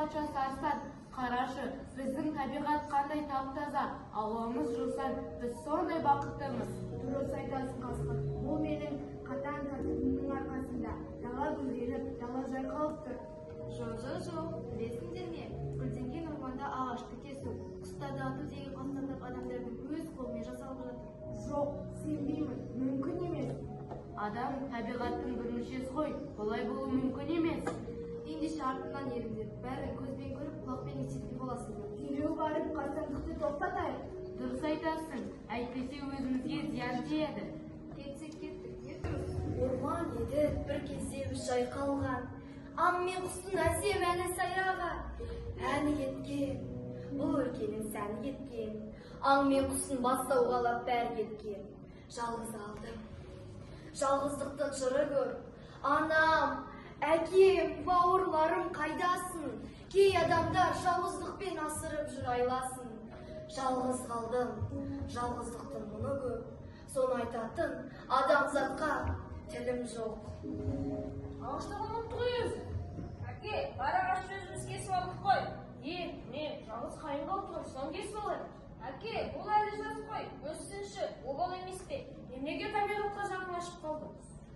бақша сарсан, қарашы, біздің табиғат қандай тап-таза, ауамыз жусан, біз сондай бақыттымыз. Дұрыс айтасың, Қасқыр. Бұл менің қатаң тәртібімнің арқасында. Дала гүлденіп, дала жайқалып тұр. Жоқ, білесіңдер ме? Гүлденген орманда ағашты кесу, құстарды ату деген қастандық адамдардың өз қолымен жасалып жатыр. Жоқ, сенбеймін, мүмкін емес. Адам табиғаттың бір мүшесі ғой, бұлай болу мүмкін емес. Ендеше артынан еріңдер, бәрін көзбен көріп, құлақпен еститін боласыңдар. Дереу барып қастандықты тоқтатайық. Дұрыс айтасың, әйтпесе өзімізге зиян тиеді. Кетсек кеттік, не дұрыс? Орман еді, бір кезде жайқалған. Аң мен құстың әсем әні сайраған. Әні кеткен, бұл өлкенің сәні кеткен. Аң мен құстың бастауғалап бәрі кеткен. Жалғыз қалдым. Жалғыздықтың жыры көр. Анам, әкем, бауырларым қайдасың? Кей адамдар жауыздықпен асырып жүр айласын. Жалғыз қалдым, жалғыздықтың мұны көп. Соны айтатын адамзатқа тілім жоқ. Ағаштығын ұмытты ғой өзі. Әке, бар ағашты өзіміз кесіп алдық қой. Мен жалғыз қайын қалды ғой, соны кесіп алайын. Әке, бұл әлі жас қой, өссінші, ол бала емес пе? Неге табиғатқа жақынлашып қалды?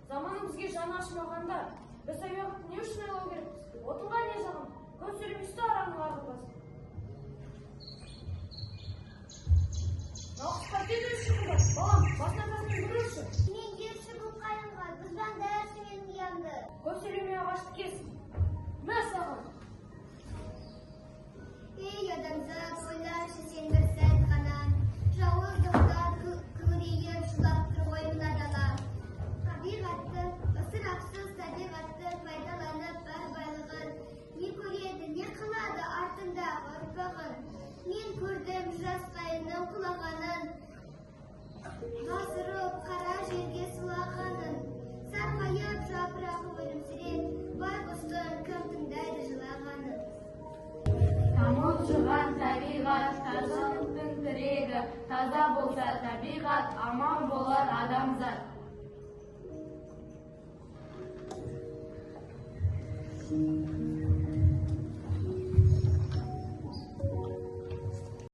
Заманы бізге жаны ашымағанда, біз табиғатты не үшін ойлау керекпіз? Отырған не жағын? Көп сөйлеместі араның арғылдасын. Жалғыз қайтеді үшін бар. Балам, басына көруші. Мен ерші бұл қайынға, бұзбан дәрісі менің yandı. Көп сөйлемей ағашты кес. Мә саған. Ей адамзат, ойлашы сен бір сәт қана. Жауыздықтан күңірейіп шулап тұр ғой мына дала. Табиғатты, ысырапсыз табиғатты пайдаланып бар байлығын. Не көреді, не қылады артындағы ұрпағын. Мен көрдім жас қайынның құлағанын. Ғасырып қара жерге сұлағанын. Сарғайып жапырағы өлімсіреп, байғұстың кім тыңдайды жылағанын. Тамылжыған табиғат, тазалықтың тірегі, таза болса табиғат, аман болар адамзат.